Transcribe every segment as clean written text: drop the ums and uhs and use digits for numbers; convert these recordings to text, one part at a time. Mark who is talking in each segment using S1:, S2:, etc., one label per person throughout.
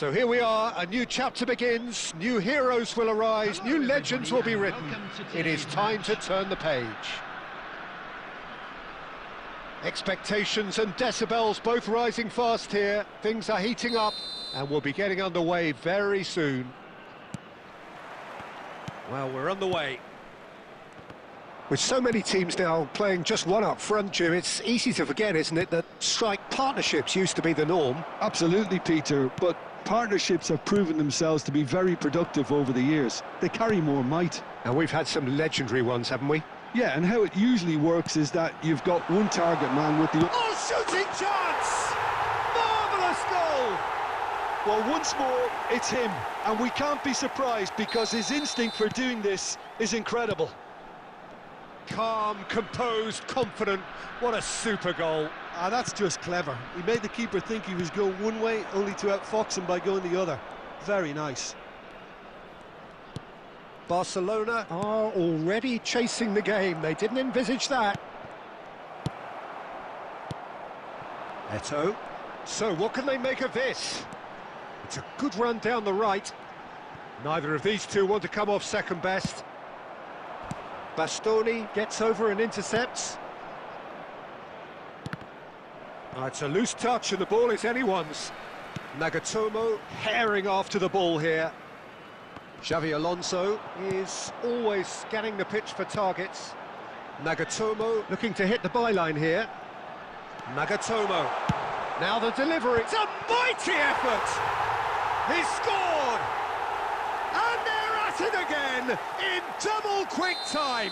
S1: So here we are, a new chapter begins, new heroes will arise, new legends will be written. It is time to turn the page. Expectations and decibels both rising fast here. Things are heating up and we'll be getting underway very soon. Well, we're underway. With so many teams now playing just one up front, Jim, it's easy to forget, isn't it, that strike partnerships used to be the norm?
S2: Absolutely, Peter, but partnerships have proven themselves to be very productive over the years. They carry more might.
S1: And we've had some legendary ones, haven't we?
S2: Yeah, and how it usually works is that you've got one target man with the...
S1: Oh, shooting chance! Marvellous goal!
S2: Well, once more, it's him. And we can't be surprised because his instinct for doing this is incredible.
S1: Calm, composed, confident. What a super goal.
S2: Ah, that's just clever. He made the keeper think he was going one way, only to outfox him by going the other. Very nice.
S1: Barcelona are already chasing the game. They didn't envisage that. Eto'o. So what can they make of this? It's a good run down the right. Neither of these two want to come off second best. Bastoni gets over and intercepts. It's a loose touch and the ball is anyone's. Nagatomo herring after the ball here. Xavi Alonso is always scanning the pitch for targets. Nagatomo looking to hit the byline here. Nagatomo. Now the delivery. It's a mighty effort! He scored! And they're at it again in double quick time.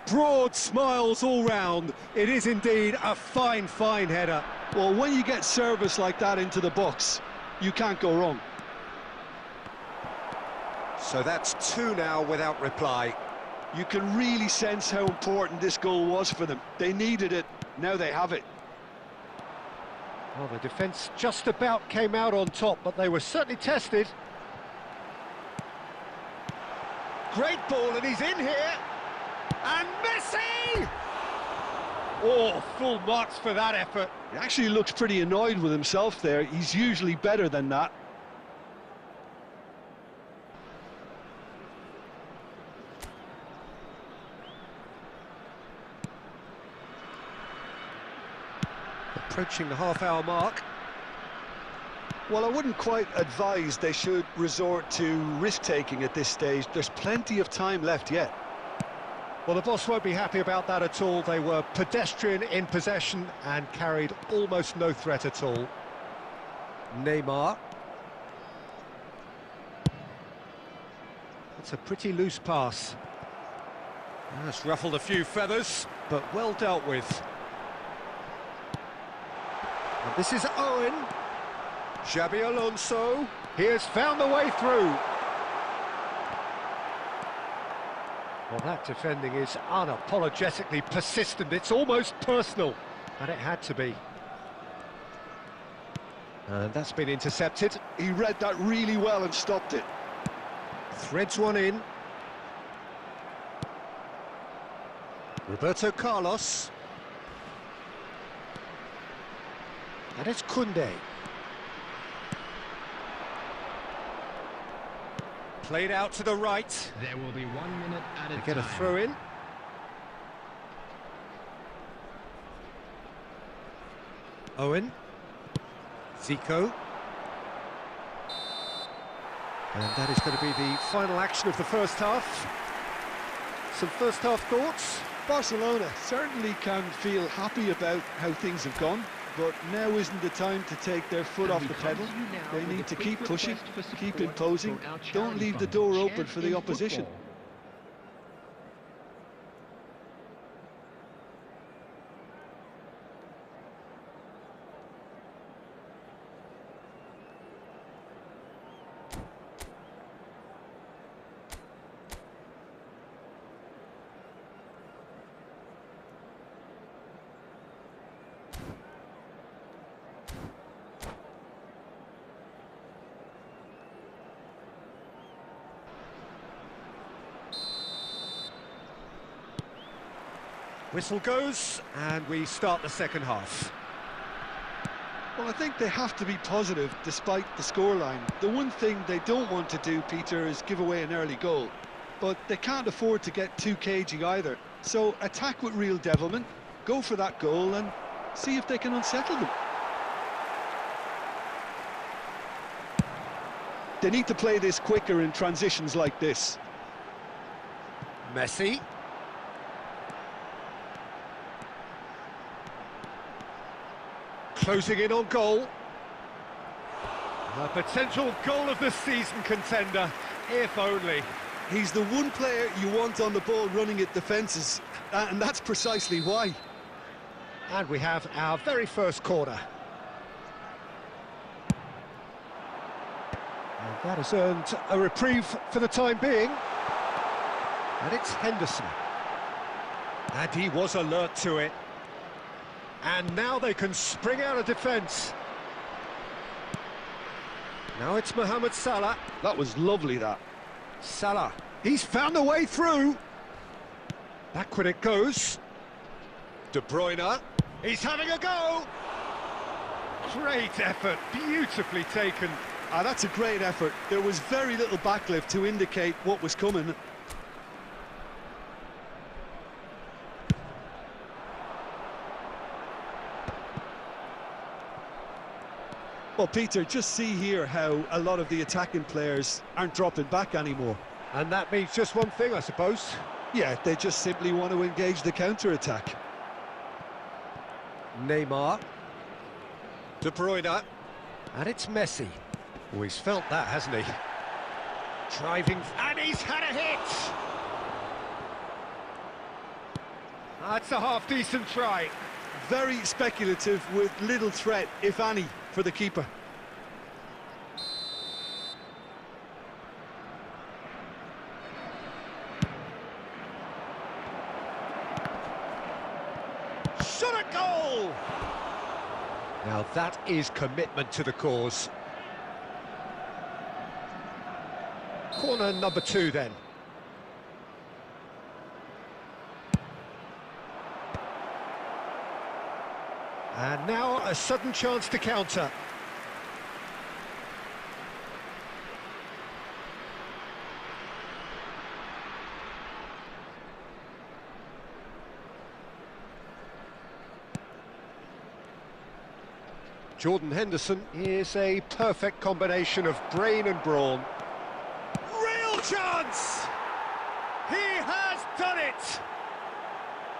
S1: Broad smiles all round. It is indeed a fine, fine header.
S2: Well, when you get service like that into the box, you can't go wrong.
S1: So that's two now without reply.
S2: You can really sense how important this goal was for them. They needed it, now they have it.
S1: Well, the defence just about came out on top, but they were certainly tested. Great ball, and he's in here. And Messi! Oh, full marks for that effort.
S2: He actually looks pretty annoyed with himself there. He's usually better than that.
S1: Approaching the half-hour mark.
S2: Well, I wouldn't quite advise they should resort to risk-taking at this stage. There's plenty of time left yet.
S1: Well, the boss won't be happy about that at all. They were pedestrian in possession and carried almost no threat at all. Neymar. It's a pretty loose pass. That's ruffled a few feathers, but well dealt with. And this is Owen. Xabi Alonso. He has found the way through. Well, that defending is unapologetically persistent. It's almost personal, and it had to be. And that's been intercepted.
S2: He read that really well and stopped it.
S1: Threads one in. Roberto Carlos. And it's Koundé. Played out to the right.
S3: There will be 1 minute at a time.
S1: They get a throw in. Owen. Zico. And that is going to be the final action of the first half. Some first half thoughts?
S2: Barcelona certainly can feel happy about how things have gone, but now isn't the time to take their foot off the pedal. They need to keep pushing, keep imposing, don't leave the door open for the opposition.
S1: Whistle goes, and we start the second half.
S2: Well, I think they have to be positive despite the scoreline. The one thing they don't want to do, Peter, is give away an early goal. But they can't afford to get too cagey either. So attack with real devilment, go for that goal and see if they can unsettle them. They need to play this quicker in transitions like this.
S1: Messi. Closing in on goal. A potential goal of the season contender, if only.
S2: He's the one player you want on the ball running at defences, and that's precisely why.
S1: And we have our very first corner. And that has earned a reprieve for the time being. And it's Henderson. And he was alert to it. And now they can spring out of defence. Now it's Mohamed Salah.
S2: That was lovely, that.
S1: Salah. He's found a way through. Backward it goes. De Bruyne. He's having a go. Great effort, beautifully taken.
S2: Ah, that's a great effort. There was very little backlift to indicate what was coming. Well, Peter, just see here how a lot of the attacking players aren't dropping back anymore.
S1: And that means just one thing, I suppose.
S2: Yeah, they just simply want to engage the counter-attack.
S1: Neymar. De Bruyne. And it's Messi. Oh, he's felt that, hasn't he? Driving, and he's had a hit! That's a half-decent try.
S2: Very speculative with little threat, if any, for the keeper.
S1: Shot a goal! Now that is commitment to the cause. Corner number 2 then. And now a sudden chance to counter. Jordan Henderson is a perfect combination of brain and brawn. Real chance! He has done it!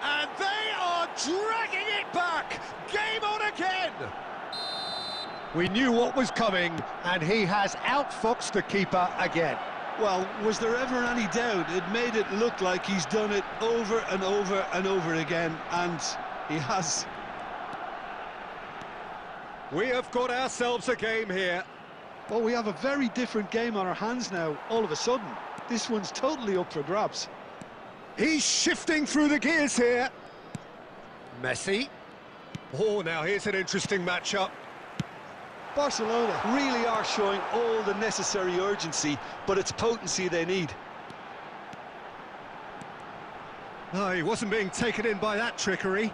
S1: And they are dragging it back! Game on again! We knew what was coming, and he has outfoxed the keeper again.
S2: Well, was there ever any doubt? It made it look like he's done it over and over and over again, and he has.
S1: We have got ourselves a game here.
S2: Well, we have a very different game on our hands now, all of a sudden. This one's totally up for grabs.
S1: He's shifting through the gears here. Messi. Oh, now here's an interesting matchup.
S2: Barcelona really are showing all the necessary urgency, but it's potency they need.
S1: No, he wasn't being taken in by that trickery.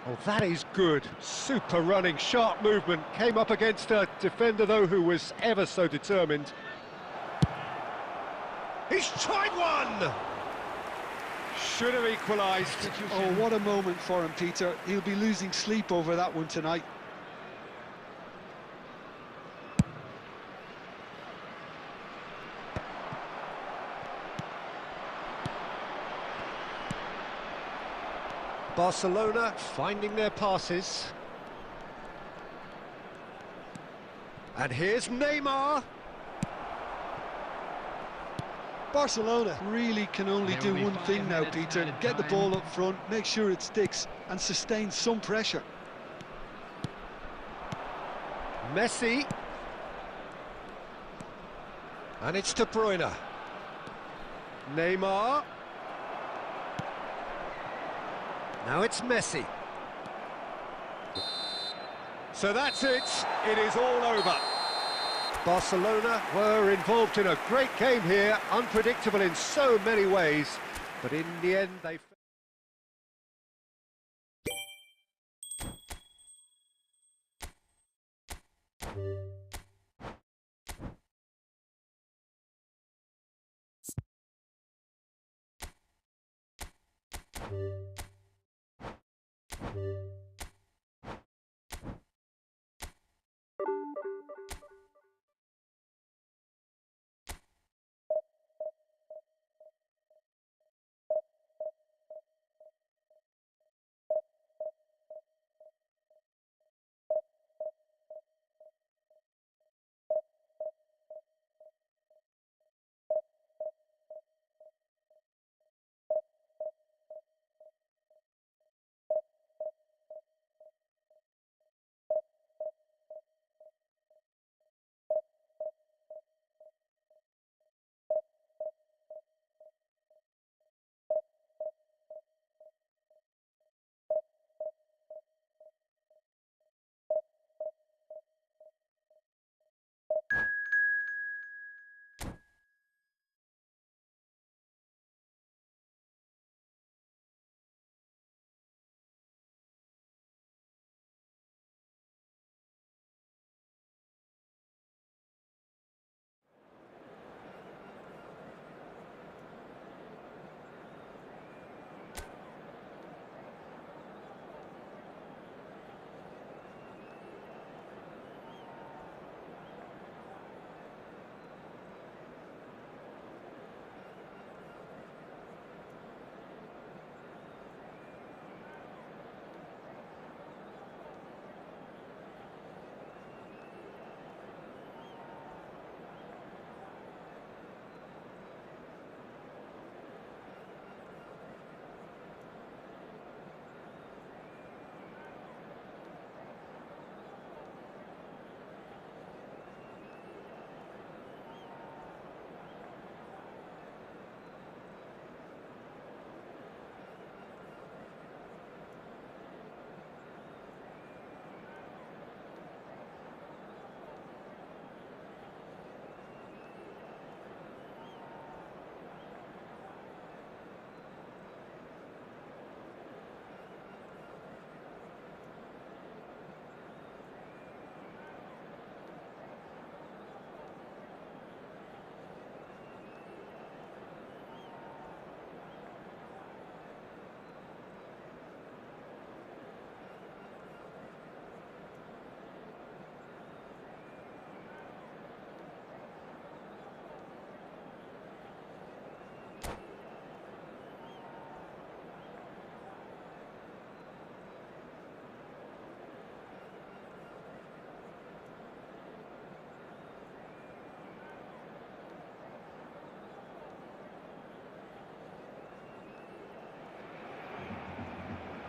S1: Oh, that is good. Super running, sharp movement. Came up against a defender, though, who was ever so determined. He's tried one! Should have equalised.
S2: Oh, what a moment for him, Peter. He'll be losing sleep over that one tonight.
S1: Barcelona finding their passes. And here's Neymar.
S2: Barcelona really can only do one thing now, Peter. Get the ball up front, make sure it sticks, and sustain some pressure.
S1: Messi. And it's De Bruyne. Neymar. Now it's Messi. So that's it. It is all over. Barcelona were involved in a great game here, unpredictable in so many ways, but in the end they...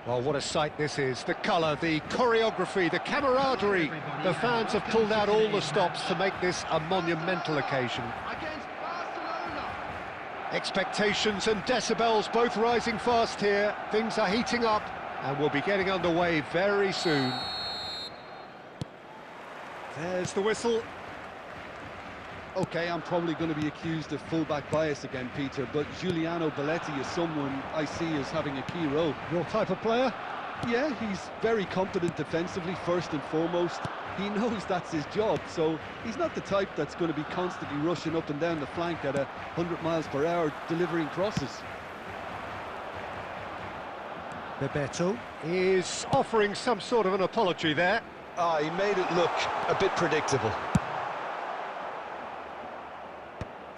S1: Well, what a sight this is. The colour, the choreography, the camaraderie. The fans have pulled out all the stops to make this a monumental occasion.
S3: Against Barcelona.
S1: Expectations and decibels both rising fast here. Things are heating up and we'll be getting underway very soon. There's the whistle.
S2: Okay, I'm probably going to be accused of fullback bias again, Peter, but Giuliano Belletti is someone I see as having a key role.
S1: Your type of player?
S2: Yeah, he's very competent defensively, first and foremost. He knows that's his job, so he's not the type that's going to be constantly rushing up and down the flank at 100 miles per hour, delivering crosses.
S1: Bebeto is offering some sort of an apology there.
S2: He made it look a bit predictable.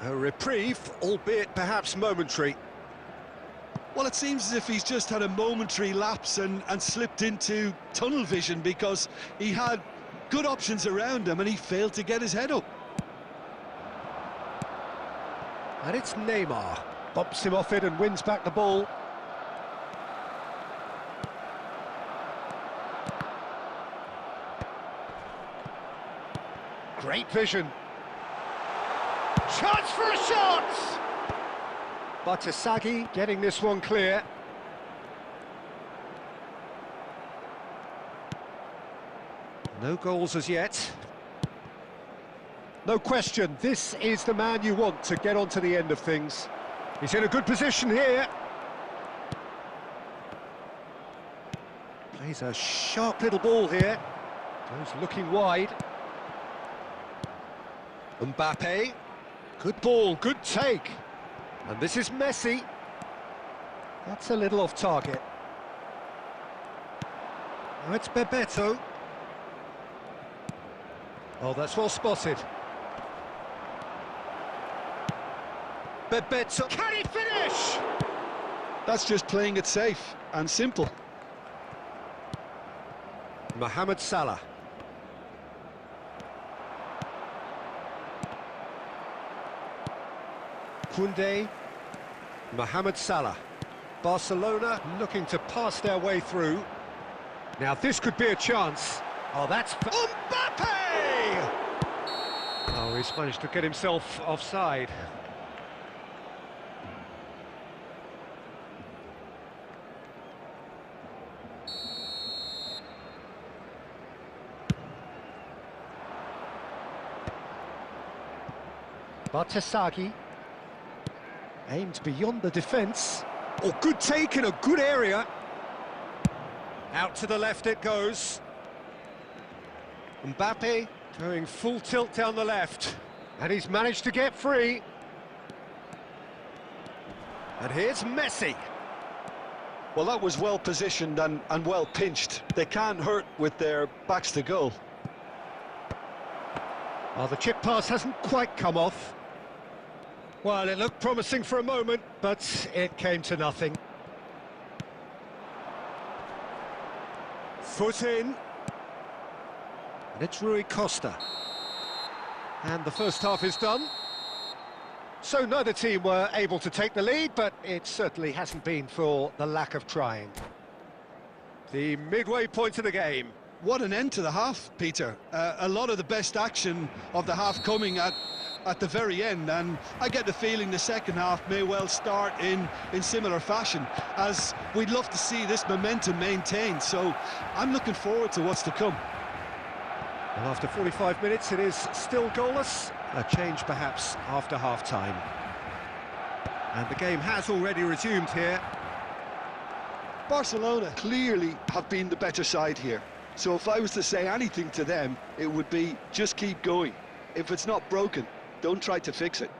S1: A reprieve, albeit perhaps momentary.
S2: Well, it seems as if he's just had a momentary lapse and slipped into tunnel vision because he had good options around him and he failed to get his head up.
S1: And it's Neymar. Bumps him off it and wins back the ball. Great vision. Chance for a shot! Barça getting this one clear. No goals as yet. No question, this is the man you want to get onto the end of things. He's in a good position here. Plays a sharp little ball here. Goes looking wide. Mbappe. Good ball, good take. And this is Messi. That's a little off target. Now it's Bebeto. Oh, that's well spotted. Bebeto. Can he finish?
S2: That's just playing it safe and simple.
S1: Mohamed Salah. Koundé, Mohamed Salah. Barcelona looking to pass their way through. Now this could be a chance. Oh, that's... Mbappe! Oh, he's managed to get himself offside. Barça aimed beyond the defence. Oh, good take in a good area. Out to the left it goes. Mbappe going full tilt down the left. And he's managed to get free. And here's Messi.
S2: Well, that was well positioned and well pinched. They can't hurt with their backs to goal.
S1: Well, the chip pass hasn't quite come off. Well, it looked promising for a moment, but it came to nothing. Foot in. And it's Rui Costa. And the first half is done. So neither team were able to take the lead, but it certainly hasn't been for the lack of trying. The midway point of the game.
S2: What an end to the half, Peter. A lot of the best action of the half coming at the very end, and I get the feeling the second half may well start in similar fashion, as we'd love to see this momentum maintained, so I'm looking forward to what's to come.
S1: Well, after 45 minutes it is still goalless, a change perhaps after half-time. And the game has already resumed here.
S2: Barcelona clearly have been the better side here, so if I was to say anything to them, it would be just keep going. If it's not broken, don't try to fix it.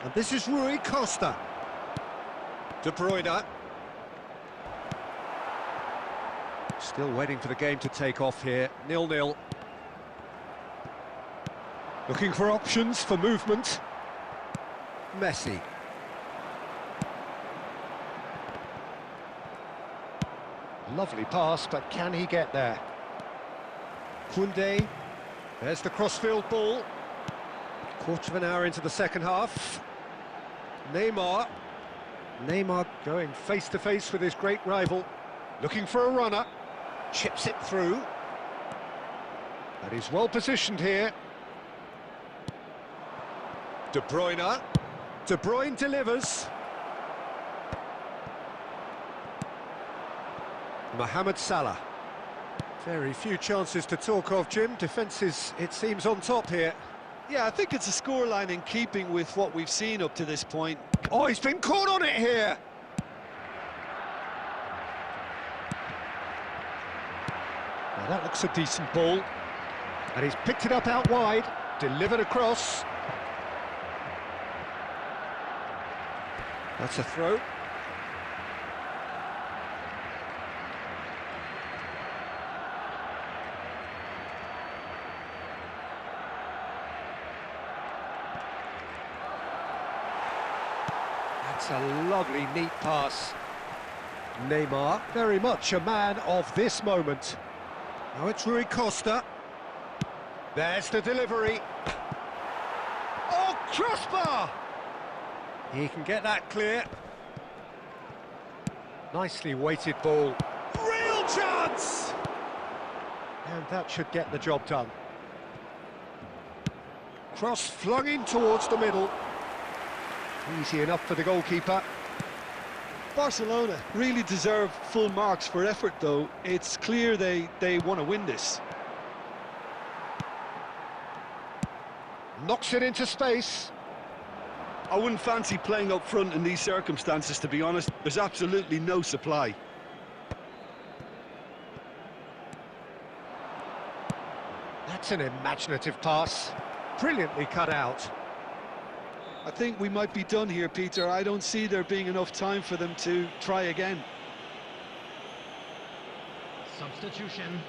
S1: And this is Rui Costa. De Bruyne. Still waiting for the game to take off here. 0-0. Looking for options for movement. Lovely pass, but can he get there? Koundé, there's the crossfield ball. Quarter of an hour into the second half. Neymar going face-to-face with his great rival. Looking for a runner. Chips it through. And he's well positioned here. De Bruyne. De Bruyne delivers. Mohamed Salah. Very few chances to talk of, Jim. Defence is, it seems, on top here.
S2: Yeah, I think it's a scoreline in keeping with what we've seen up to this point.
S1: Oh, he's been caught on it here. Now that looks a decent ball. And he's picked it up out wide, delivered across. That's a throw. That's a lovely, neat pass. Neymar, very much a man of this moment. Now it's Rui Costa. There's the delivery. Oh, crossbar! He can get that clear. Nicely weighted ball. Real chance! And that should get the job done. Cross flung in towards the middle. Easy enough for the goalkeeper.
S2: Barcelona really deserve full marks for effort, though. It's clear they want to win this.
S1: Knocks it into space.
S2: I wouldn't fancy playing up front in these circumstances, to be honest. There's absolutely no supply.
S1: That's an imaginative pass. Brilliantly cut out.
S2: I think we might be done here, Peter. I don't see there being enough time for them to try again.
S4: Substitution.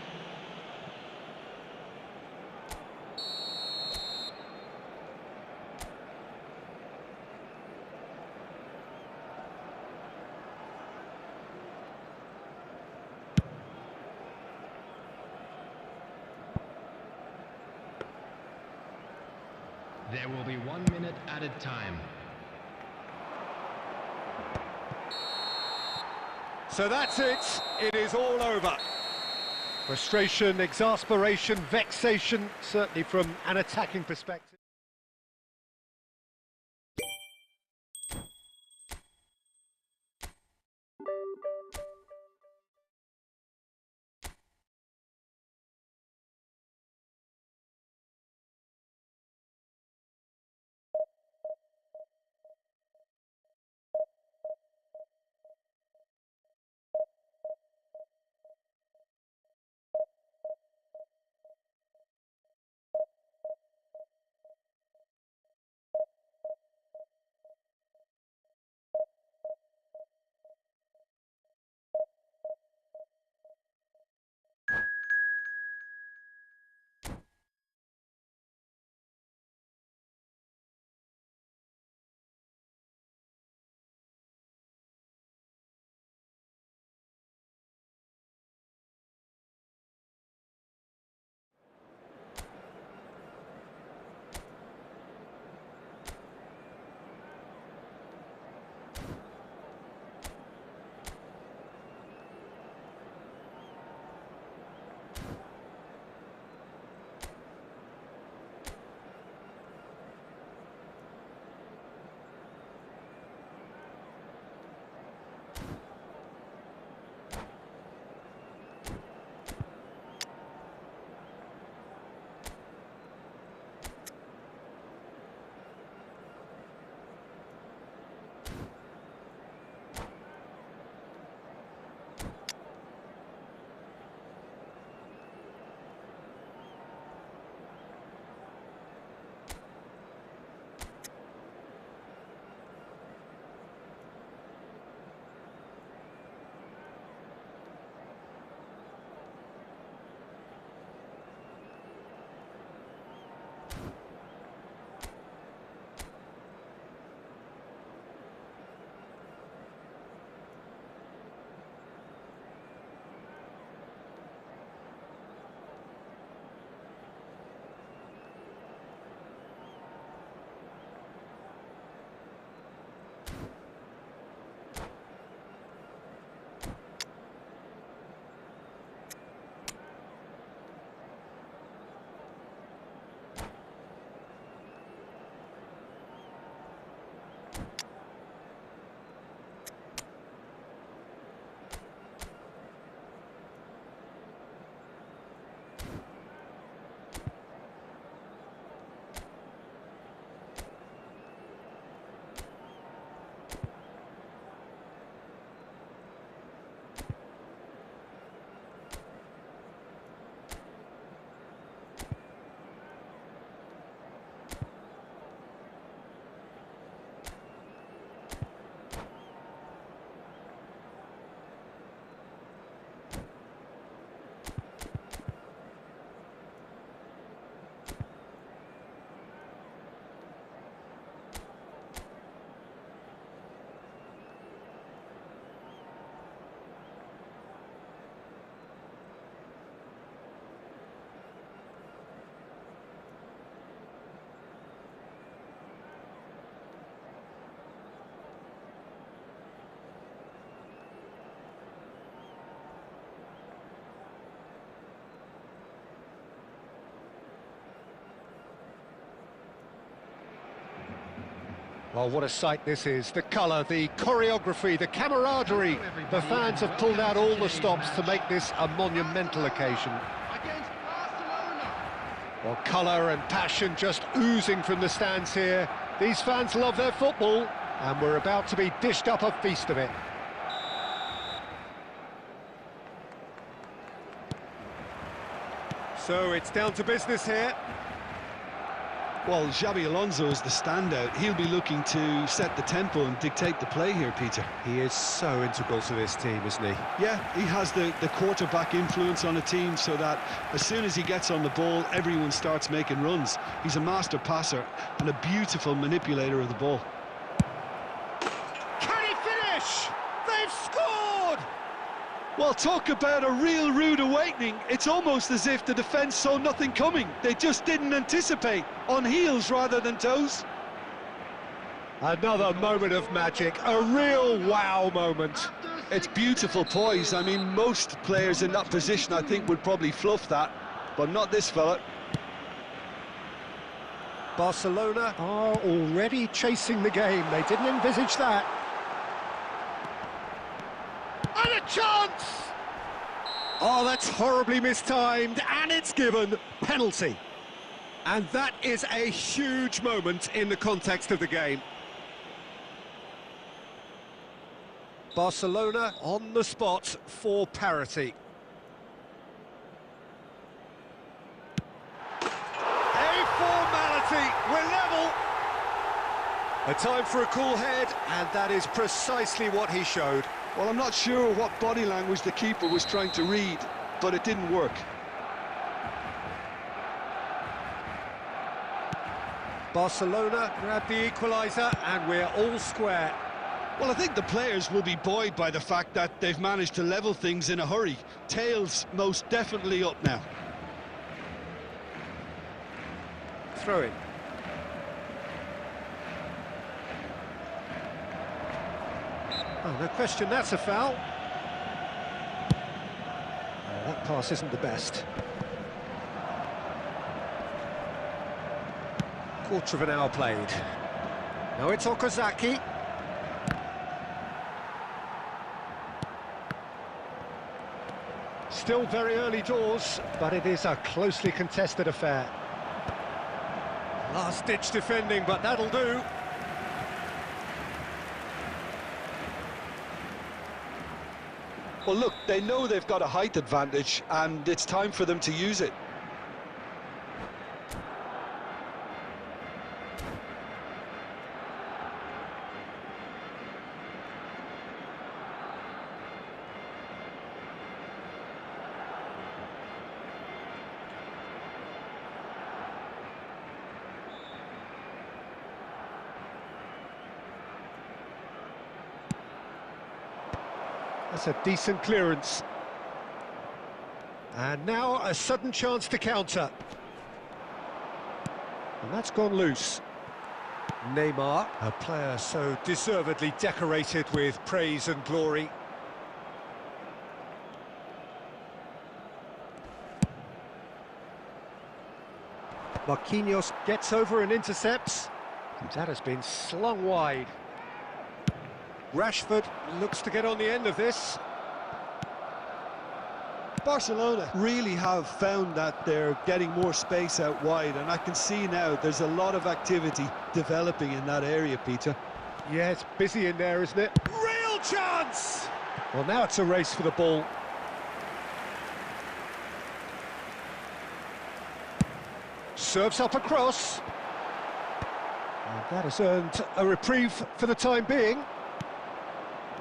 S4: There will be 1 minute added time.
S1: So that's it. It is all over. Frustration, exasperation, vexation, certainly from an attacking perspective. Well, what a sight this is. The colour, the choreography, the camaraderie. The fans have pulled out all the stops to make this a monumental occasion.
S3: Against Barcelona.
S1: Well, colour and passion just oozing from the stands here. These fans love their football, and we're about to be dished up a feast of it. So it's down to business here.
S2: Well, Xabi Alonso is the standout. He'll be looking to set the tempo and dictate the play here, Peter.
S1: He is so integral to this team, isn't he?
S2: Yeah, he has the quarterback influence on a team so that as soon as he gets on the ball, everyone starts making runs. He's a master passer and a beautiful manipulator of the ball.
S1: Can he finish? They've scored!
S2: Well, talk about a real rude awakening. It's almost as if the defence saw nothing coming. They just didn't anticipate, on heels rather than toes.
S1: Another moment of magic, a real wow moment.
S2: It's beautiful poise. I mean, most players in that position, I think, would probably fluff that, but not this fella.
S1: Barcelona are already chasing the game. They didn't envisage that. And a chance! Oh, that's horribly mistimed, and it's given. Penalty. And that is a huge moment in the context of the game. Barcelona on the spot for parity. A formality, we're level. A time for a cool head, and that is precisely what he showed.
S2: Well, I'm not sure what body language the keeper was trying to read, but it didn't work.
S1: Barcelona grab the equaliser, and we're all square.
S2: Well, I think the players will be buoyed by the fact that they've managed to level things in a hurry. Tails most definitely up now.
S1: Throw in. Oh, no question, that's a foul. Oh, that pass isn't the best. Quarter of an hour played. Now it's Okazaki. Still very early doors, but it is a closely contested affair. Last-ditch defending, but that'll do.
S2: Well, look, they know they've got a height advantage, and it's time for them to use it.
S1: That's a decent clearance. And now a sudden chance to counter. And that's gone loose. Neymar, a player so deservedly decorated with praise and glory. Marquinhos gets over and intercepts. And that has been slung wide. Rashford looks to get on the end of this.
S2: Barcelona really have found that they're getting more space out wide, and I can see now there's a lot of activity developing in that area, Peter.
S1: Yeah, it's busy in there, isn't it? Real chance! Well, now it's a race for the ball. Serves up across. And that has earned a reprieve for the time being.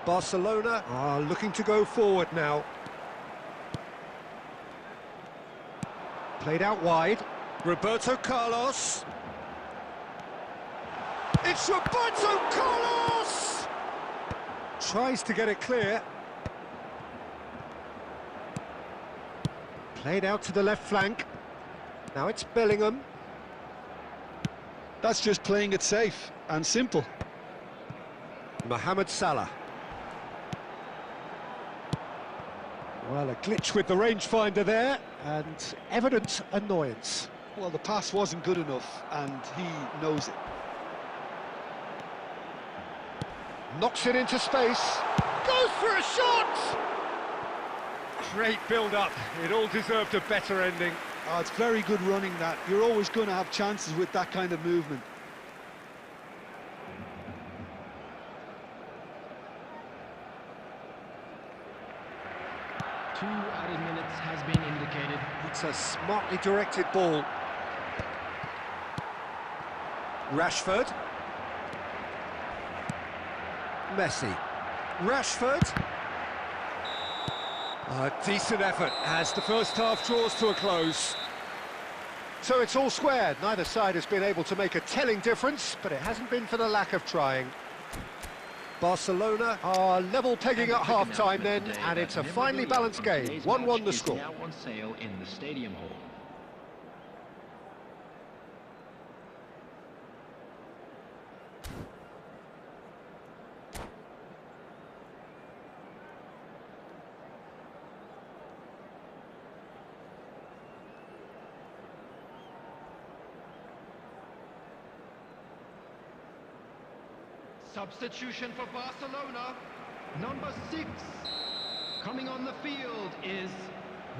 S1: Barcelona are looking to go forward now. Played out wide. Roberto Carlos. It's Roberto Carlos! Tries to get it clear. Played out to the left flank. Now it's Bellingham.
S2: That's just playing it safe and simple.
S1: Mohamed Salah. Well, a glitch with the rangefinder there, and evident annoyance.
S2: Well, the pass wasn't good enough, and he knows it.
S1: Knocks it into space. Goes for a shot! Great build-up. It all deserved a better ending.
S2: Oh, it's very good running that. You're always going to have chances with that kind of movement.
S4: Two added minutes has been indicated.
S1: It's a smartly directed ball. Rashford. Messi. Rashford. A decent effort as the first half draws to a close. So it's all squared. Neither side has been able to make a telling difference, but it hasn't been for the lack of trying. Barcelona are level pegging at half-time then, and it's a finely balanced game. 1-1 the score.
S4: Now on sale in the stadium hall.
S3: Substitution for Barcelona.
S4: Number 6. Coming on the field is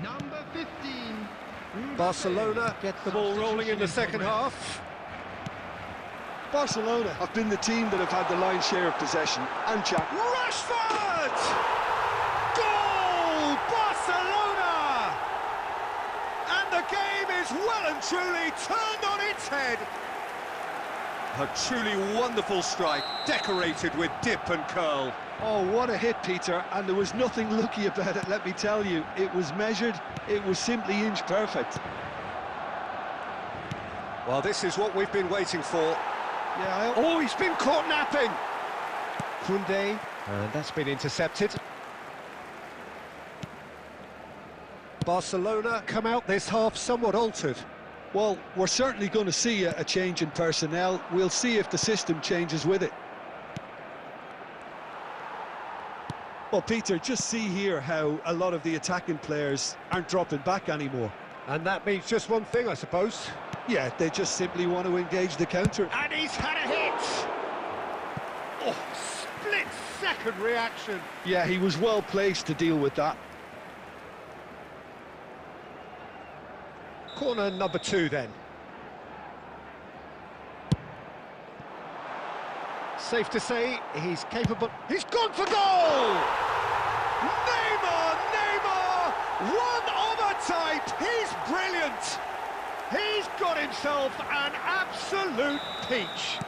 S4: number 15.
S1: Barcelona get the ball rolling in the second half.
S2: Barcelona have been the team that have had the lion's share of possession and chance.
S1: Rashford! Goal! Barcelona! And the game is well and truly turned on its head. A truly wonderful strike, decorated with dip and curl.
S2: Oh, what a hit, Peter, and there was nothing lucky about it, let me tell you. It was measured, it was simply inch perfect.
S1: Well, this is what we've been waiting for.
S2: Yeah,
S1: Oh, he's been caught napping! Koundé, and that's been intercepted. Barcelona come out this half somewhat altered.
S2: well, we're certainly going to see a change in personnel. We'll see if the system changes with it. Well, Peter, just see here how a lot of the attacking players aren't dropping back anymore.
S1: And that means just one thing, I suppose.
S2: Yeah, they just simply want to engage the counter.
S1: And he's had a hit! Oh, split-second reaction.
S2: Yeah, he was well placed to deal with that.
S1: Corner number 2 then. Safe to say, he's capable... He's gone for goal! Neymar! One of a type! He's brilliant! He's got himself an absolute peach.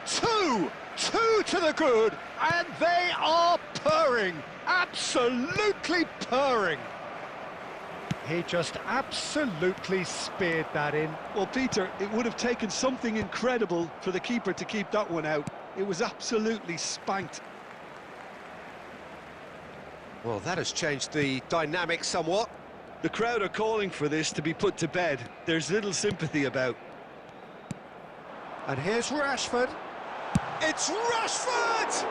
S1: Two to the good, and they are purring. Absolutely purring. He just absolutely speared that in.
S2: Well, Peter, it would have taken something incredible for the keeper to keep that one out. It was absolutely spanked.
S1: Well, that has changed the dynamic somewhat.
S2: The crowd are calling for this to be put to bed. There's little sympathy about.
S1: And here's Rashford. It's Rashford!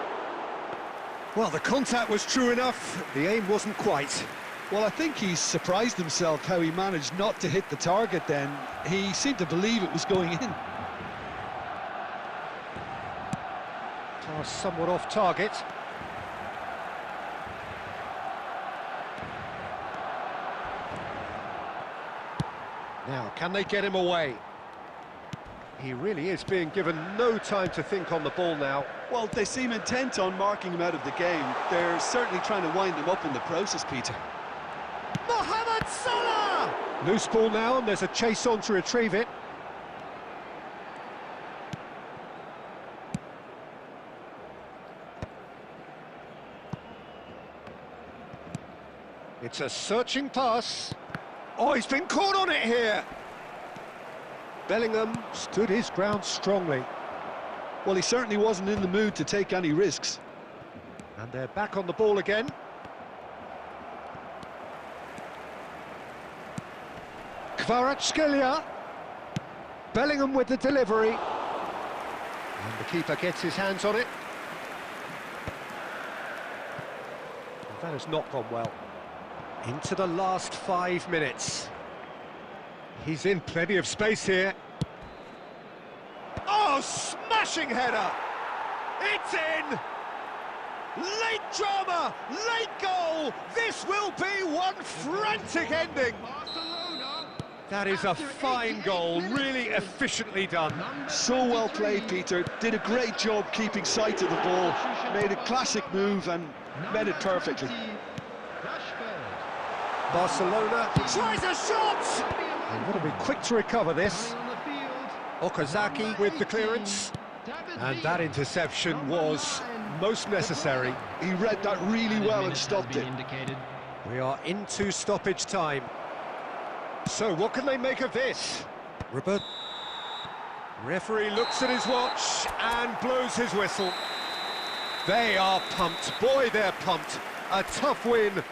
S1: Well, the contact was true enough. The aim wasn't quite.
S2: Well, I think he's surprised himself how he managed not to hit the target then. He seemed to believe it was going in.
S1: Pass somewhat off target. Now, can they get him away? He really is being given no time to think on the ball now.
S2: Well, they seem intent on marking him out of the game. They're certainly trying to wind him up in the process, Peter.
S1: Mohamed Salah! Loose ball now, and there's a chase on to retrieve it. It's a searching pass. Oh, he's been caught on it here. Bellingham stood his ground strongly.
S2: Well, he certainly wasn't in the mood to take any risks.
S1: And they're back on the ball again. Kvaratskhelia. Bellingham with the delivery. And the keeper gets his hands on it. Well, that has not gone well. Into the last 5 minutes. He's in plenty of space here. Oh, smashing header! It's in! Late drama, late goal! This will be one frantic ending!
S3: Barcelona.
S1: That is a
S3: After
S1: fine
S3: 88
S1: goal,
S3: minutes.
S1: really efficiently done.
S2: So well played, Peter. Did a great job keeping sight of the ball, made a classic move and met it perfectly.
S1: Barcelona tries a shot! And will be quick to recover this. Okazaki with the clearance. And that interception was most necessary.
S2: He read that really well and stopped it.
S1: We are into stoppage time. So what can they make of this? Robert. Referee looks at his watch and blows his whistle. They are pumped. Boy, they're pumped. A tough win.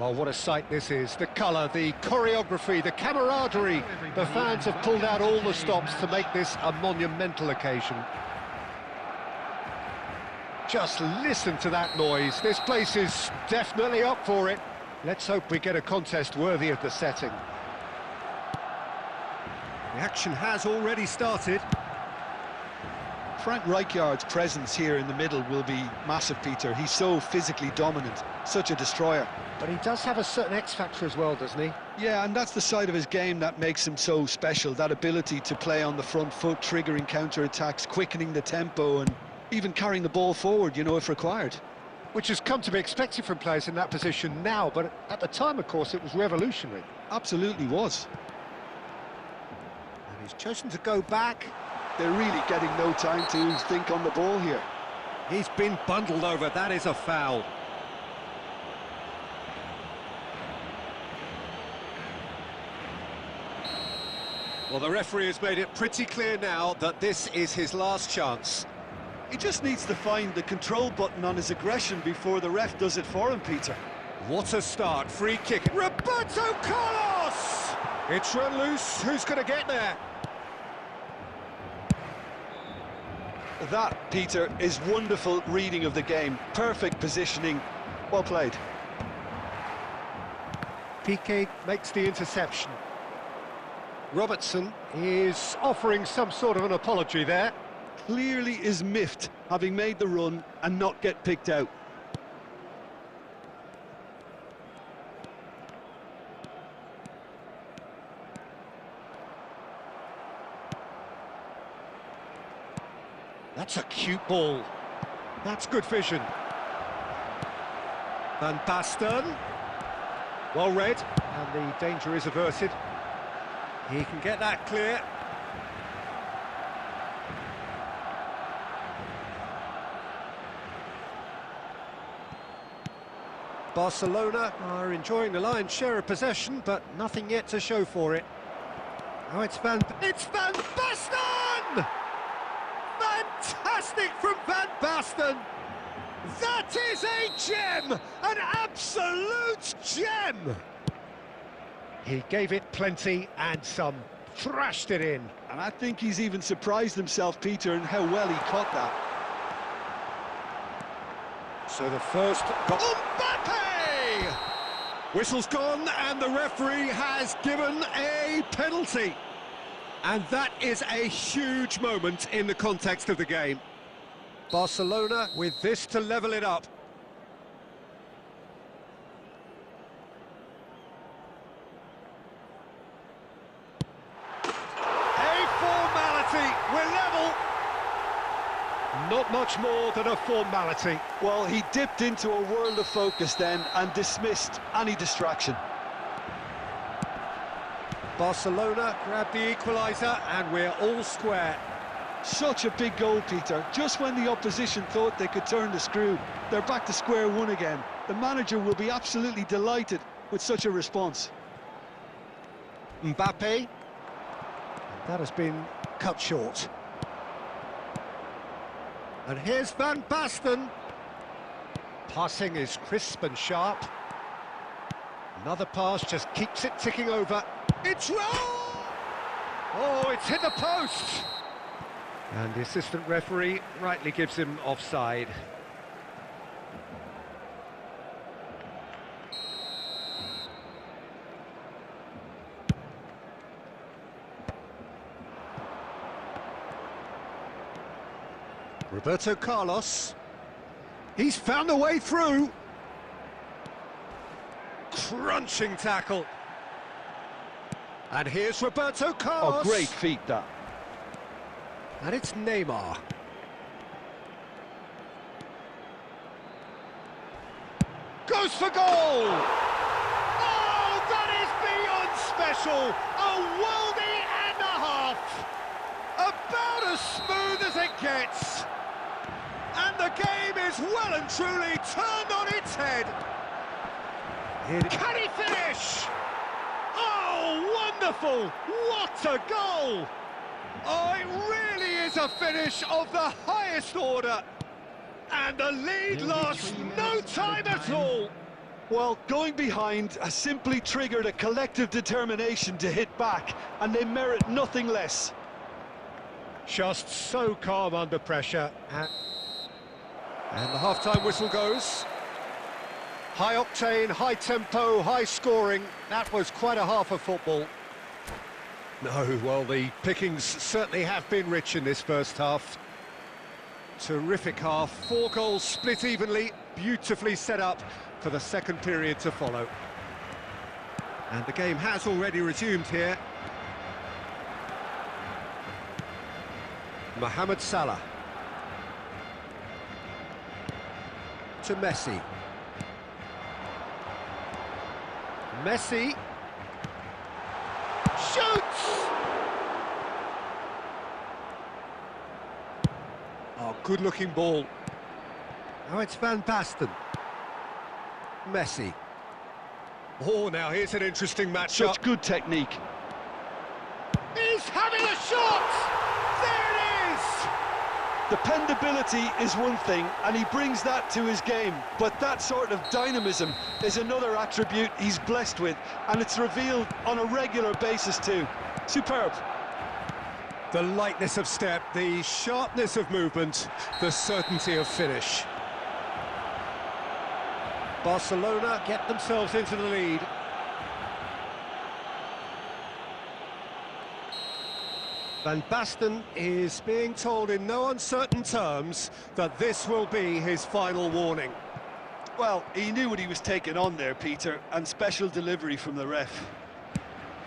S1: Well, what a sight this is. The colour, the choreography, the camaraderie. The fans have pulled out all the stops to make this a monumental occasion. Just listen to that noise. This place is definitely up for it. Let's hope we get a contest worthy of the setting. The action has already started.
S2: Frank Rijkaard's presence here in the middle will be massive, Peter. He's so physically dominant, such a destroyer.
S1: But he does have a certain X-factor as well, doesn't he?
S2: Yeah, and that's the side of his game that makes him so special, that ability to play on the front foot, triggering counter-attacks, quickening the tempo, and even carrying the ball forward, you know, if required.
S1: Which has come to be expected from players in that position now, but at the time, of course, it was revolutionary.
S2: Absolutely was.
S1: And he's chosen to go back.
S2: They're really getting no time to think on the ball here.
S1: He's been bundled over. That is a foul. Well, the referee has made it pretty clear now that this is his last chance.
S2: He just needs to find the control button on his aggression before the ref does it for him, Peter.
S1: What a start. Free kick. Roberto Carlos! It's run loose. Who's going to get there?
S2: That, Peter, is wonderful reading of the game. Perfect positioning. Well played.
S1: Piqué makes the interception. Robertson is offering some sort of an apology there.
S2: Clearly is miffed, having made the run and not get picked out.
S1: That's a cute ball. That's good vision. Van Basten. Well read, and the danger is averted. He can get that clear. Barcelona are enjoying the lion's share of possession, but nothing yet to show for it. Oh, it's Van Basten! Fantastic from Van Basten! That is a gem! An absolute gem! He gave it plenty and some, thrashed it in.
S2: And I think he's even surprised himself, Peter, in how well he caught that.
S1: So the first got Mbappe! Whistle's gone and the referee has given a penalty. And that is a huge moment in the context of the game. Barcelona with this to level it up. A formality, we're level. Not much more than a formality.
S2: Well, he dipped into a world of focus then and dismissed any distraction.
S1: Barcelona grab the equaliser and we're all square.
S2: Such a big goal, Peter. Just when the opposition thought they could turn the screw, they're back to square one again. The manager will be absolutely delighted with such a response.
S1: Mbappe. That has been cut short. And here's Van Basten. Passing is crisp and sharp. Another pass just keeps it ticking over. It's roll! Oh, it's hit the post! And the assistant referee rightly gives him offside. Roberto Carlos. He's found a way through. Crunching tackle. And here's Roberto Carlos.
S2: Oh, great feat, that.
S1: And it's Neymar. Goes for goal! Oh, that is beyond special! A worldie and a half! About as smooth as it gets! And the game is well and truly turned on its head! Can he finish? Oh, wonderful! What a goal! Oh, it really is a finish of the highest order. And the lead lasts no time at all.
S2: Well, going behind has simply triggered a collective determination to hit back, and they merit nothing less.
S1: Just so calm under pressure. And the half-time whistle goes. High octane, high tempo, high scoring. That was quite a half of football. No, well, the pickings certainly have been rich in this first half. Terrific half, 4 goals split evenly, beautifully set up for the second period to follow. And the game has already resumed here. Mohamed Salah. To Messi. Messi. Shoots! Oh, good-looking ball. Now it's Van Basten. Messi. Oh, now here's an interesting matchup.
S2: Such good technique.
S1: He's having a shot! There it is!
S2: Dependability is one thing, and he brings that to his game, but that sort of dynamism is another attribute he's blessed with, and it's revealed on a regular basis too. Superb.
S1: The lightness of step, the sharpness of movement, the certainty of finish. Barcelona get themselves into the lead. Van Basten is being told in no uncertain terms that this will be his final warning.
S2: Well, he knew what he was taking on there, Peter, and special delivery from the ref.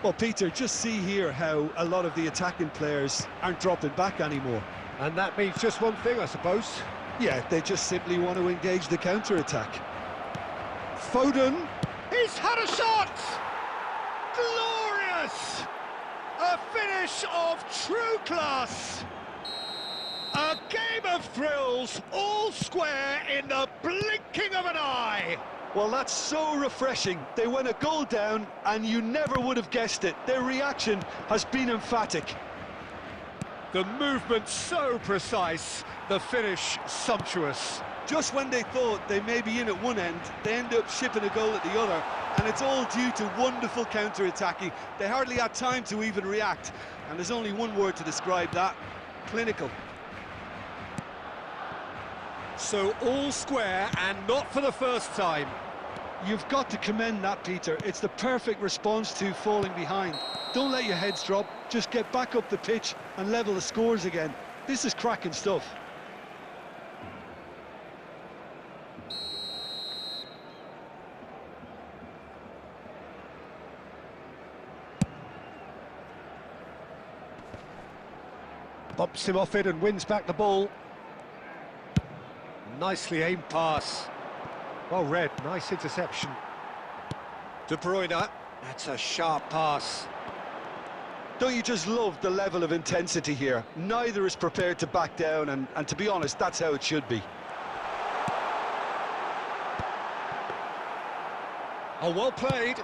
S2: Well, Peter, just see here how a lot of the attacking players aren't dropping back anymore.
S1: And that means just one thing, I suppose.
S2: Yeah, they just simply want to engage the counter-attack.
S1: Foden, he's had a shot! Glorious! A finish of true class! A game of thrills, all square in the blinking of an eye!
S2: Well, that's so refreshing. They went a goal down, and you never would have guessed it. Their reaction has been emphatic.
S1: The movement so precise, the finish sumptuous.
S2: Just when they thought they may be in at one end, they end up shipping a goal at the other, and it's all due to wonderful counter-attacking. They hardly had time to even react, and there's only one word to describe that: clinical.
S1: So all square, and not for the first time.
S2: You've got to commend that, Peter. It's the perfect response to falling behind. Don't let your heads drop, just get back up the pitch and level the scores again. This is cracking stuff.
S1: Bumps him off it and wins back the ball. Nicely aimed pass. Well read, nice interception. De Bruyne, that's a sharp pass.
S2: Don't you just love the level of intensity here? Neither is prepared to back down, and to be honest, that's how it should be.
S1: Oh, well played.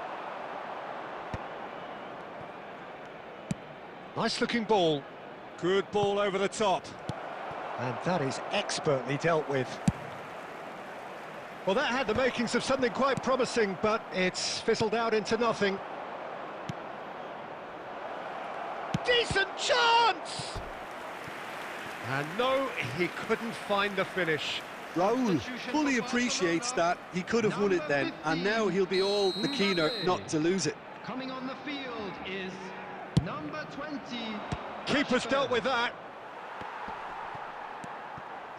S1: Nice looking ball. Good ball over the top. And that is expertly dealt with. Well, that had the makings of something quite promising, but it's fizzled out into nothing. Decent chance! And no, he couldn't find the finish.
S2: Raul fully appreciates that. He could have won it then, and now he'll be all the keener not to lose it.
S4: Coming on the field is number 20.
S1: Keeper's dealt with that.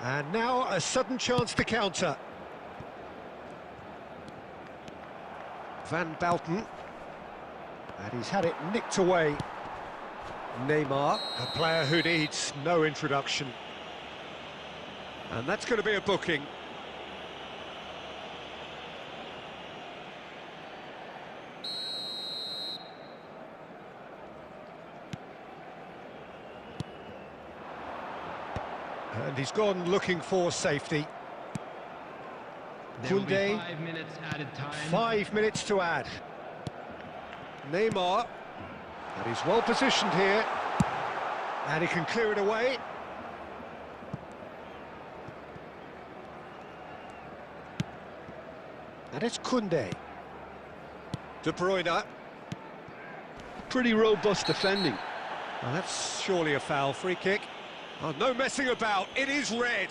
S1: And now a sudden chance to counter. Van Balten. And he's had it nicked away. Neymar, a player who needs no introduction. And that's going to be a booking. And he's gone looking for safety.
S4: There will be
S1: Koundé,
S4: 5 minutes added time.
S1: 5 minutes to add. Neymar, and he's well positioned here. And he can clear it away. And it's Koundé. De Bruyne.
S2: Pretty robust defending.
S1: Well, that's surely a foul. Free kick. Oh, no messing about, it is red.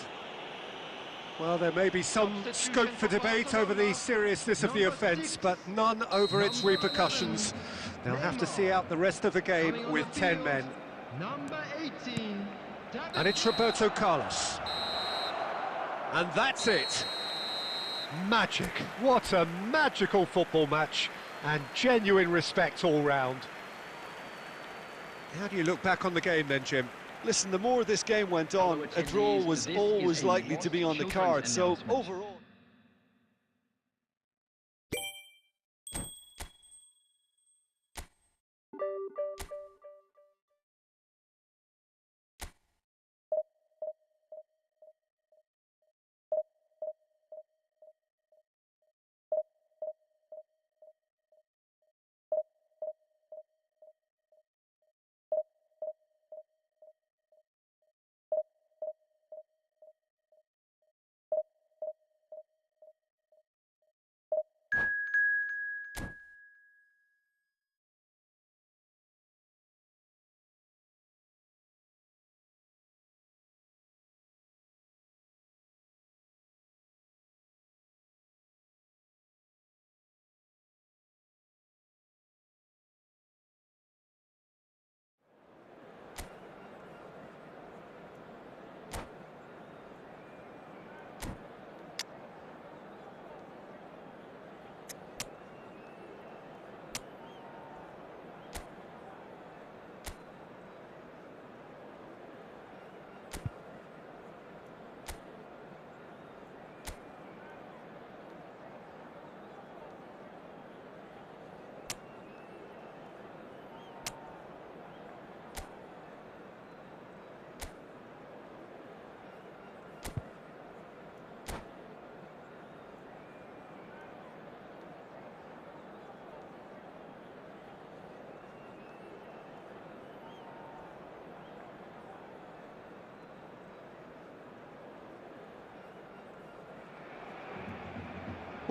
S1: Well, there may be some scope for debate over the seriousness of the offence, but none over its repercussions. They'll have to see out the rest of the game with 10 men.
S4: Number 18.
S1: And it's Roberto Carlos. And that's it. Magic. What a magical football match. And genuine respect all round. How do you look back on the game then, Jim?
S2: Listen, the more this game went on, a draw was always likely to be on the card, so overall...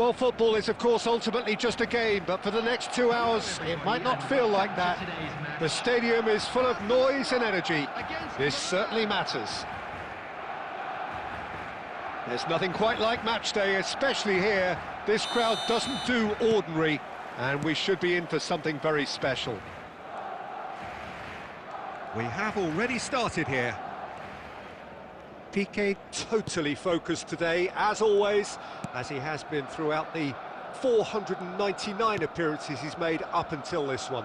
S1: Well, football is, of course, ultimately just a game, but for the next 2 hours, it might not feel like that. The stadium is full of noise and energy. This certainly matters. There's nothing quite like match day, especially here. This crowd doesn't do ordinary, and we should be in for something very special. We have already started here. Piqué totally focused today, as always, as he has been throughout the 499 appearances he's made up until this one.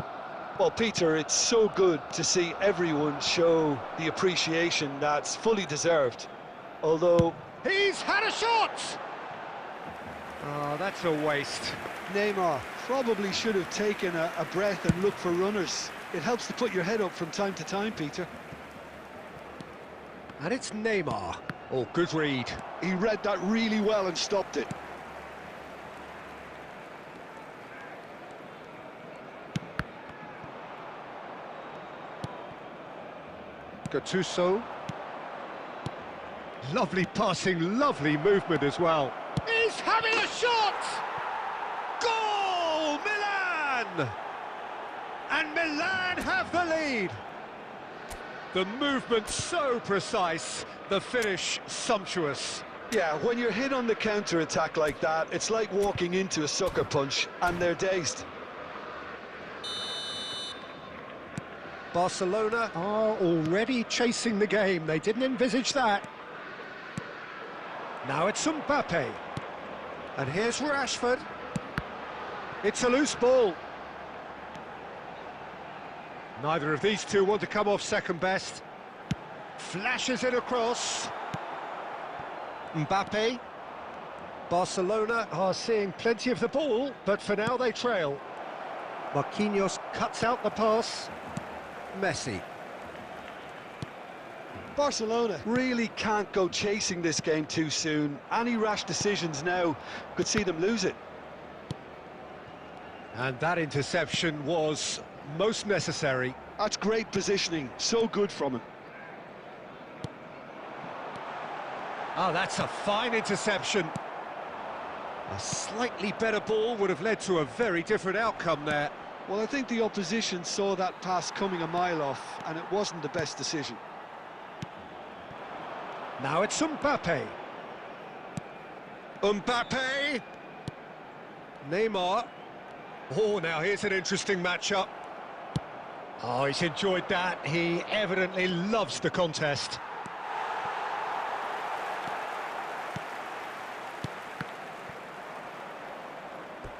S2: Well, Peter, it's so good to see everyone show the appreciation that's fully deserved. Although...
S1: He's had a shot! Oh, that's a waste.
S2: Neymar probably should have taken a breath and looked for runners. It helps to put your head up from time to time, Peter.
S1: And it's Neymar. Oh, good read.
S2: He read that really well and stopped it.
S1: Gattuso. Lovely passing, lovely movement as well. He's having a shot! Goal! Milan! And Milan have the lead. The movement so precise, the finish sumptuous.
S2: Yeah, when you're hit on the counter-attack like that, it's like walking into a sucker punch, and they're dazed.
S1: Barcelona are already chasing the game. They didn't envisage that. Now it's Mbappe. And here's Rashford. It's a loose ball. Neither of these two want to come off second best. Flashes it across. Mbappe. Barcelona are seeing plenty of the ball, but for now they trail. Marquinhos cuts out the pass. Messi.
S2: Barcelona really can't go chasing this game too soon. Any rash decisions now could see them lose it.
S1: And that interception was most necessary.
S2: That's great positioning, so good from him.
S1: Oh, that's a fine interception. A slightly better ball would have led to a very different outcome there.
S2: Well, I think the opposition saw that pass coming a mile off, and it wasn't the best decision.
S1: Now it's Mbappe. Mbappe! Neymar. Oh, now here's an interesting matchup. Oh, he's enjoyed that. He evidently loves the contest.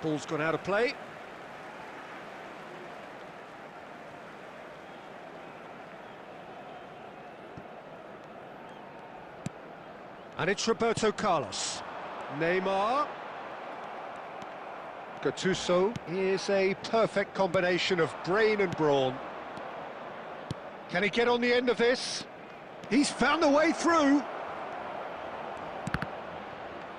S1: Ball's gone out of play. And it's Roberto Carlos. Neymar. Gattuso is a perfect combination of brain and brawn. Can he get on the end of this? He's found a way through.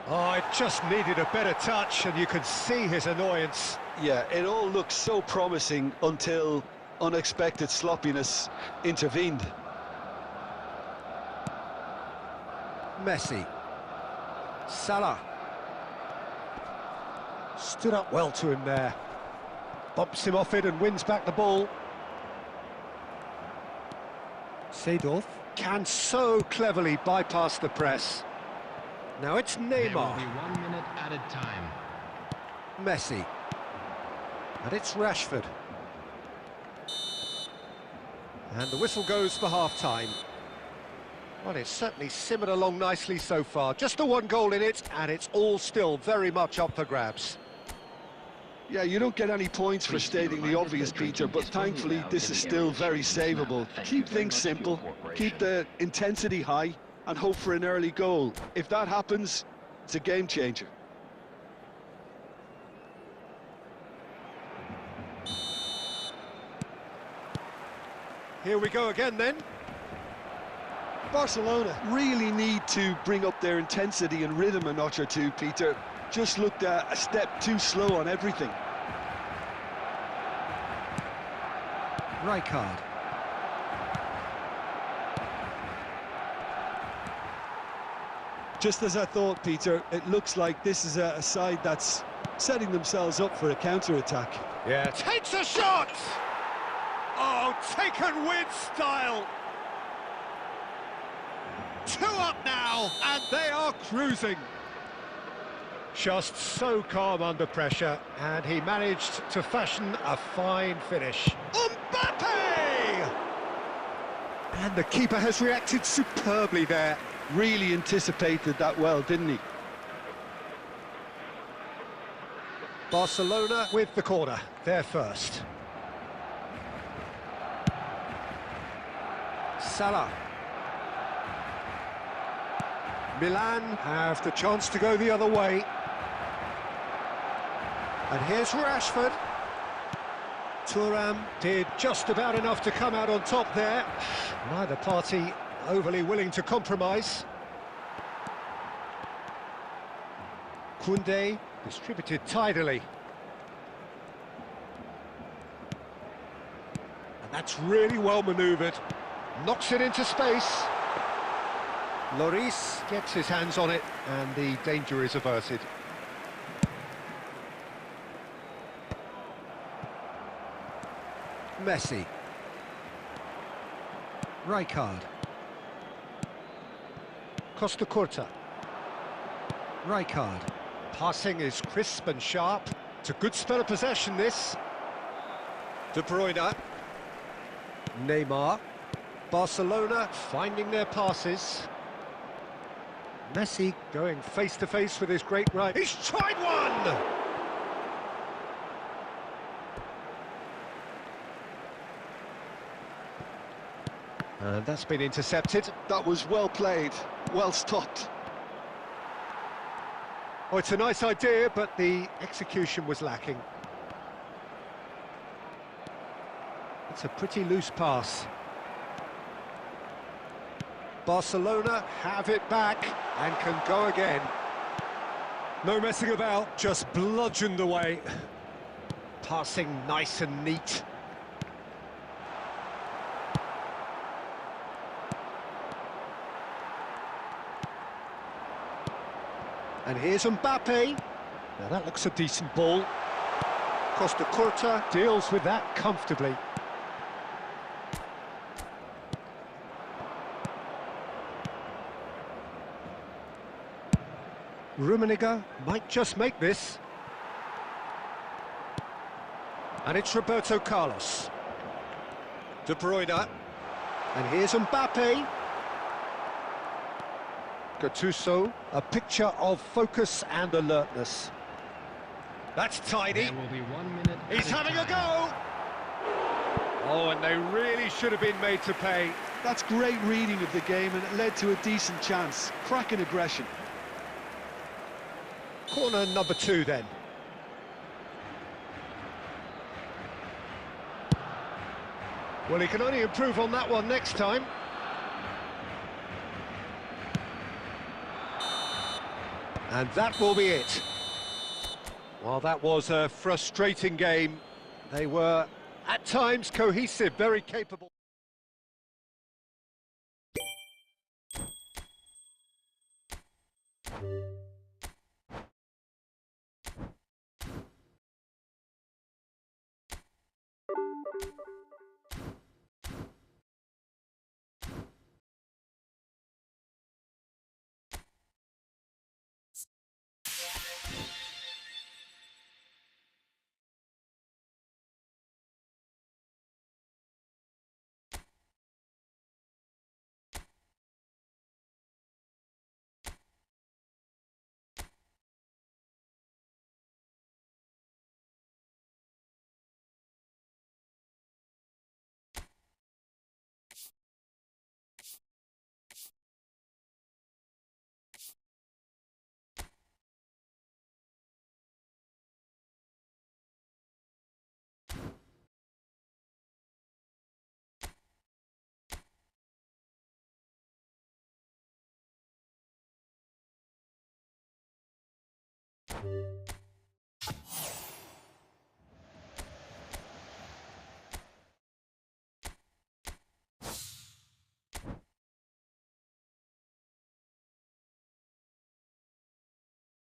S1: Oh, it just needed a better touch, and you can see his annoyance.
S2: Yeah, it all looked so promising until unexpected sloppiness intervened.
S1: Messi. Salah. Stood up well to him there. Bumps him off it and wins back the ball. Seedorf can so cleverly bypass the press. Now it's Neymar.
S4: There will be 1 minute added time.
S1: Messi. And it's Rashford. And the whistle goes for half-time. Well, it's certainly simmered along nicely so far. Just the one goal in it, and it's all still very much up for grabs.
S2: Yeah, you don't get any points for stating the obvious, Peter, but thankfully this is still very savable. Keep things simple, keep the intensity high, and hope for an early goal. If that happens, it's a game changer.
S1: Here we go again then.
S2: Barcelona really need to bring up their intensity and rhythm a notch or two, Peter. Just looked a step too slow on everything.
S1: Rijkaard.
S2: Just as I thought, Peter, it looks like this is a side that's setting themselves up for a counter-attack.
S1: Yeah, takes a shot! Oh, taken with style! 2 up now, and they are cruising. Just so calm under pressure, and he managed to fashion a fine finish. Mbappe! And the keeper has reacted superbly there.
S2: Really anticipated that well, didn't he?
S1: Barcelona with the corner, they're first. Salah. Milan have the chance to go the other way. And here's Rashford. Thuram did just about enough to come out on top there. Neither party overly willing to compromise. Koundé distributed tidily. And that's really well manoeuvred. Knocks it into space. Lloris gets his hands on it, and the danger is averted. Messi. Rijkaard. Costa Curta. Rijkaard. Passing is crisp and sharp. It's a good spell of possession, this. De Bruyne. Neymar. Barcelona finding their passes. Messi going face-to-face with his great right. He's tried one! And that's been intercepted.
S2: That was well played, well stopped.
S1: Oh, it's a nice idea, but the execution was lacking. It's a pretty loose pass. Barcelona have it back and can go again. No messing about, just bludgeoned away. Passing nice and neat. And here's Mbappe. Now that looks a decent ball. Costa Curta deals with that comfortably. Rummenigge might just make this. And it's Roberto Carlos. De Bruyne. And here's Mbappe. Gattuso, a picture of focus and alertness. That's tidy.
S4: There will be 1 minute.
S1: He's having a go! Oh, and they really should have been made to pay.
S2: That's great reading of the game, and it led to a decent chance. Cracking aggression.
S1: Corner number 2 then. Well, he can only improve on that one next time. And that will be it. Well, that was a frustrating game. They were, at times, cohesive, very capable.